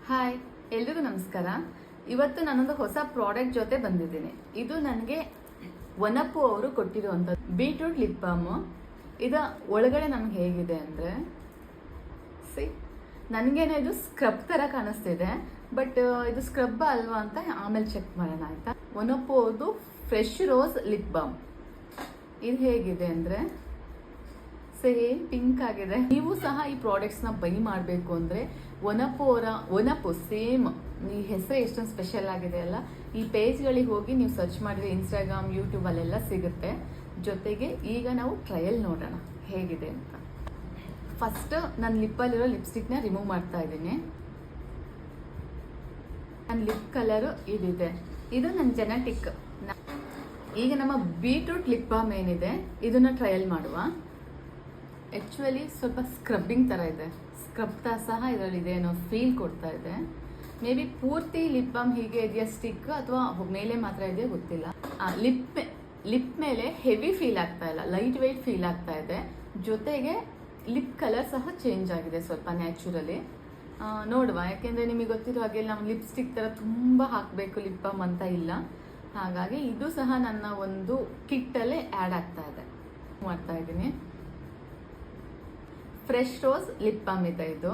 Hi, ಎಲ್ರಿಗೂ ನಮಸ್ಕಾರ. ಇವತ್ತು ನಾನೊಂದು ಹೊಸ ಪ್ರಾಡಕ್ಟ್ ಜೊತೆ ಬಂದಿದ್ದೀನಿ. ಇದು ನನಗೆ ವನಪು ಅವರು ಕೊಟ್ಟಿರುವಂಥದ್ದು ಬೀಟ್ರೂಟ್ ಲಿಪ್ ಬಾಮ್. ಇದು ಒಳಗಡೆ ನಮ್ಗೆ ಹೇಗಿದೆ ಅಂದರೆ ನನಗೇನೋ ಇದು ಸ್ಕ್ರಬ್ ಥರ ಕಾಣಿಸ್ತಿದೆ, ಬಟ್ ಇದು ಸ್ಕ್ರಬ್ ಅಲ್ವಾ ಅಂತ ಆಮೇಲೆ ಚೆಕ್ ಮಾಡೋಣ ಆಯ್ತಾ. ವನಪು ಅವ್ರದ್ದು ಫ್ರೆಶ್ ರೋಸ್ ಲಿಪ್ ಬಾಮ್. ಇದು ಹೇಗಿದೆ ಅಂದರೆ ಸೇಮ್ ಪಿಂಕ್ ಆಗಿದೆ. ನೀವು ಸಹ ಈ ಪ್ರಾಡಕ್ಟ್ಸ್ನ ಬೈ ಮಾಡಬೇಕು ಅಂದರೆ ವನಪು ಸೇಮ್ ಈ ಹೆಸರು ಎಷ್ಟೊಂದು ಸ್ಪೆಷಲ್ ಆಗಿದೆ ಅಲ್ಲ. ಈ ಪೇಜ್ಗಳಿಗೆ ಹೋಗಿ ನೀವು ಸರ್ಚ್ ಮಾಡಿದ್ರೆ ಇನ್ಸ್ಟಾಗ್ರಾಮ್, ಯೂಟ್ಯೂಬ್ ಅಲ್ಲೆಲ್ಲ ಸಿಗುತ್ತೆ. ಜೊತೆಗೆ ಈಗ ನಾವು ಟ್ರಯಲ್ ನೋಡೋಣ ಹೇಗಿದೆ ಅಂತ. ಫಸ್ಟ್ ನನ್ನ ಲಿಪ್ಪಲ್ಲಿರೋ ಲಿಪ್ಸ್ಟಿಕ್ನ ರಿಮೂವ್ ಮಾಡ್ತಾ ಇದ್ದೀನಿ. ನನ್ನ ಲಿಪ್ ಕಲರು ಇದಿದೆ. ಇದು ನನ್ನ ಜೆನೆಟಿಕ್. ಈಗ ನಮ್ಮ ಬೀಟ್ರೂಟ್ ಲಿಪ್ ಬಾಮ್ ಏನಿದೆ ಇದನ್ನ ಟ್ರಯಲ್ ಮಾಡುವ. ಆ್ಯಕ್ಚುಲಿ ಸ್ವಲ್ಪ ಸ್ಕ್ರಬ್ಬಿಂಗ್ ಥರ ಇದೆ. ಸ್ಕ್ರಬ್ ಸಹ ಇದರಲ್ಲಿ ಇದೆ ಅನ್ನೋ ಫೀಲ್ ಕೊಡ್ತಾ ಇದೆ. ಮೇ ಬಿ ಪೂರ್ತಿ ಲಿಪ್ ಬಾಮ್ ಹೀಗೆ ಇದೆಯಾ ಸ್ಟಿಕ್ ಅಥವಾ ಮೇಲೆ ಮಾತ್ರ ಇದೆಯಾ ಗೊತ್ತಿಲ್ಲ. ಲಿಪ್ ಮೇಲೆ ಹೆವಿ ಫೀಲ್ ಆಗ್ತಾ ಇಲ್ಲ, ಲೈಟ್ ವೆಯ್ಟ್ ಫೀಲ್ ಆಗ್ತಾ ಇದೆ. ಜೊತೆಗೆ ಲಿಪ್ ಕಲರ್ ಸಹ ಚೇಂಜ್ ಆಗಿದೆ ಸ್ವಲ್ಪ ನ್ಯಾಚುರಲಿ. ನೋಡುವ, ಯಾಕೆಂದರೆ ನಿಮಗೆ ಗೊತ್ತಿರೋ ಹಾಗೆ ನಾವು ಲಿಪ್ಸ್ಟಿಕ್ ಥರ ತುಂಬ ಹಾಕಬೇಕು ಲಿಪ್ ಬಾಮ್ ಅಂತ ಇಲ್ಲ. ಹಾಗಾಗಿ ಇದು ಸಹ ನನ್ನ ಒಂದು ಕಿಟ್ಟಲ್ಲೇ ಆ್ಯಡ್ ಆಗ್ತಾ ಇದೆ. ಮಾಡ್ತಾ ಇದ್ದೀನಿ. ಫ್ರೆಶ್ ರೋಸ್ ಲಿಪ್ ಬಾಮ್ ಇದೆ. ಇದು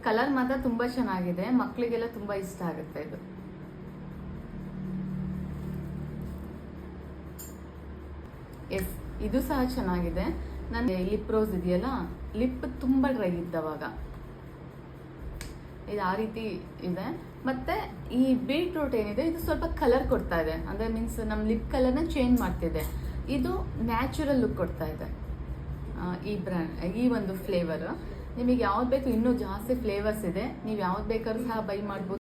ಕಲರ್ ಮಾತ್ರ ತುಂಬ ಚೆನ್ನಾಗಿದೆ, ಮಕ್ಕಳಿಗೆಲ್ಲ ತುಂಬ ಇಷ್ಟ ಆಗುತ್ತೆ ಇದು. ಎಸ್, ಇದು ಸಹ ಚೆನ್ನಾಗಿದೆ. ನನ್ನ ಲಿಪ್ ರೋಸ್ ಇದೆಯಲ್ಲ, ಲಿಪ್ ತುಂಬ ಡ್ರೈ ಇದ್ದವಾಗ ಇದು ಆ ರೀತಿ ಇದೆ. ಮತ್ತೆ ಈ ಬೀಟ್ರೂಟ್ ಏನಿದೆ ಇದು ಸ್ವಲ್ಪ ಕಲರ್ ಕೊಡ್ತಾ ಇದೆ, ಅಂದರೆ ಮೀನ್ಸ್ ನಮ್ಮ ಲಿಪ್ ಕಲರ್ನ ಚೇಂಜ್ ಮಾಡ್ತಿದೆ. ಇದು ನ್ಯಾಚುರಲ್ ಲುಕ್ ಕೊಡ್ತಾ ಇದೆ. ಈ ಒಂದು ಫ್ಲೇವರ್ ನಿಮಗೆ ಯಾವ್ದು ಬೇಕು, ಇನ್ನೂ ಜಾಸ್ತಿ ಫ್ಲೇವರ್ಸ್ ಇದೆ. ನೀವು ಯಾವ್ದು ಬೇಕಾದ್ರೂ ಸಹ ಬೈ ಮಾಡ್ಬೋದು.